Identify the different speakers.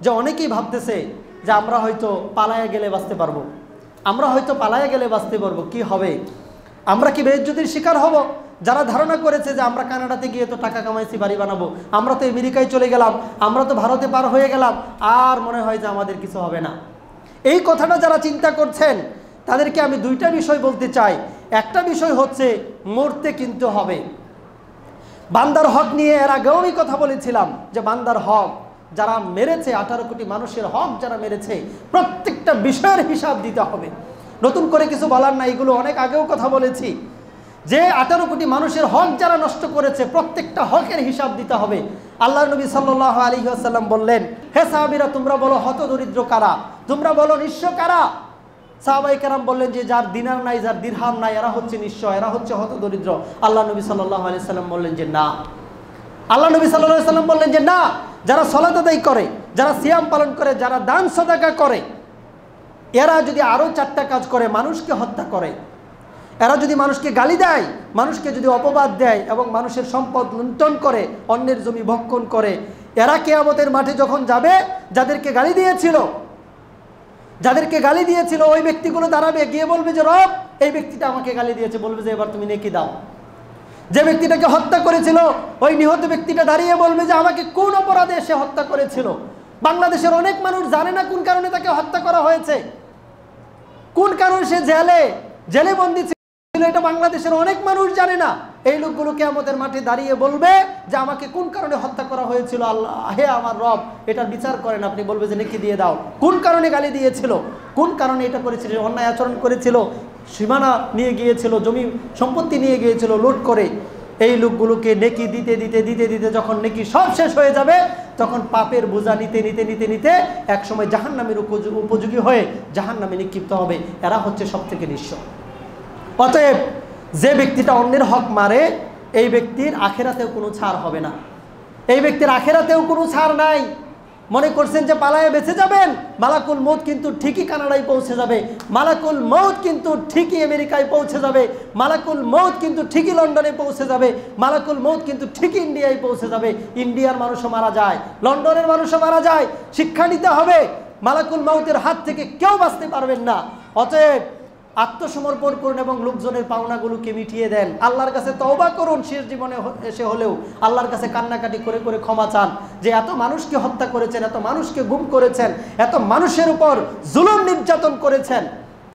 Speaker 1: যে অনেকেই ভাবতেছে যে আমরা হয়তো পালায়া গেলে বাঁচতে পারবো, আমরা হয়তো পালায়া গেলে বাঁচতে পারবো, কি হবে, আমরা কি বেইজ্জতির শিকার হব? যারা ধারণা করেছে যে আমরা কানাডাতে গিয়ে তো টাকা কামাইছি, বাড়ি বানাবো, আমরা তো আমেরিকায় চলে গেলাম, আমরা তো ভারতে পার হয়ে গেলাম, আর মনে হয় যে আমাদের কিছু হবে না, এই কথাটা যারা চিন্তা করছেন তাদেরকে আমি দুইটা বিষয় বলতে চাই। একটা বিষয় হচ্ছে মরতে কিন্তু হবে। বান্দার হক নিয়ে এর আগেও আমি কথা বলেছিলাম যে বান্দার হক যারা মেরেছে, 18 কোটি মানুষের হক যারা মেরেছে, প্রত্যেকটা বিষয়ের হিসাব দিতে হবে। নতুন করে কিছু বলার না, এগুলো অনেক আগেও কথা বলেছি যে 18 কোটি মানুষের হক যারা নষ্ট করেছে, প্রত্যেকটা হকের হিসাব দিতে হবে। আল্লাহর নবী সাল্লাল্লাহু আলাইহি ওয়াসাল্লাম বললেন, হে সাহাবীরা তোমরা বলো হতদরিদ্র কারা, তোমরা বলো নিঃস্ব কারা। সাহাবায়ে কেরাম বললেন যে যার দিনার নাই, যার দিরহাম নাই, এরা হচ্ছে নিঃস্ব, এরা হচ্ছে হতদরিদ্র। আল্লাহ নবী সাল্লাল্লাহু আলাইহি ওয়াসাল্লাম বললেন যে না, আল্লাহ নবী সাল্লাল্লাহু আলাইহি ওয়াসাল্লাম বললেন যে না, যারা সালাত আদায় করে, যারা সিয়াম পালন করে, যারা দান সদকা করে, এরা যদি আরো 4টা কাজ করে, মানুষকে হত্যা করে, এরা যদি মানুষকে গালি দেয়, মানুষকে যদি অপবাদ দেয় এবং মানুষের সম্পদ লুণ্ঠন করে, অন্যের জমি ভক্ষণ করে, এরা কিয়ামতের মাঠে যখন যাবে, যাদেরকে গালি দিয়েছিল ওই ব্যক্তিগুলো দাঁড়াবে, গিয়ে বলবে যে রব এই ব্যক্তিটা আমাকে গালি দিয়েছে, বলবে যে এবার তুমি নেকি দাও। যে ব্যক্তিটাকে হত্যা করেছিল ওই নিহত ব্যক্তিটা দাঁড়িয়ে বলবে যে আমাকে কোন অপরাধে সে হত্যা করেছিল। বাংলাদেশের অনেক মানুষ জানে না কোন কারণে তাকে হত্যা করা হয়েছে, কোন কারণে সে জেলে বন্দী ছিল, এটা বাংলাদেশের অনেক মানুষ জানে না। এই লোকগুলো কিয়ামতের মাঠে দাঁড়িয়ে বলবে যে আমাকে কোন কারণে হত্যা করা হয়েছিল, আল্লাহ হে আমার রব এটার বিচার করেন আপনি। বলবে যে নেকি দিয়ে দাও। কোন কারণে গালি দিয়েছিল, কোন কারণে এটা করেছিল, অন্যায় আচরণ করেছিল, সীমানা নিয়ে গিয়েছিল, জমি সম্পত্তি নিয়ে গিয়েছিল লুট করে। এই লোকগুলোকে নেকি দিতে দিতে দিতে দিতে যখন নেকি সব শেষ হয়ে যাবে, তখন পাপের বোঝা নিতে নিতে নিতে নিতে একসময় জাহান্নামের উপযোগী হয়ে জাহান্নামে নিক্ষিপ্ত হবে। এরা হচ্ছে সব থেকে নিঃস্ব। অতএব যে ব্যক্তিটা অন্যের হক মারে, এই ব্যক্তির আখেরাতেও কোনো ছাড় হবে না, এই ব্যক্তির আখেরাতেও কোনো ছাড় নাই। মনে করছেন যে পালায়ে বেঁচে যাবেন, মালাকুল মউত কিন্তু ঠিকই কানাডায় পৌঁছে যাবে, মালাকুল মউত কিন্তু ঠিকই আমেরিকায় পৌঁছে যাবে, মালাকুল মউত কিন্তু ঠিকই লন্ডনে পৌঁছে যাবে, মালাকুল মউত কিন্তু ঠিকই ইন্ডিয়ায় পৌঁছে যাবে। ইন্ডিয়ার মানুষও মারা যায়, লন্ডনের মানুষও মারা যায়। শিক্ষা নিতে হবে, মালাকুল মউতের হাত থেকে কেউ বাঁচতে পারবেন না। অতএব আত্মসমর্পণ করুন এবং লোকজনের পাওনাগুলোকে মিটিয়ে দেন। আল্লাহর কাছে তওবা করুন, শেষ জীবনে এসে হলেও আল্লাহর কাছে কান্নাকাটি করে করে ক্ষমা চান যে এত মানুষকে হত্যা করেছেন, এত মানুষকে গুম করেছেন, এত মানুষের উপর জুলুম নির্যাতন করেছেন।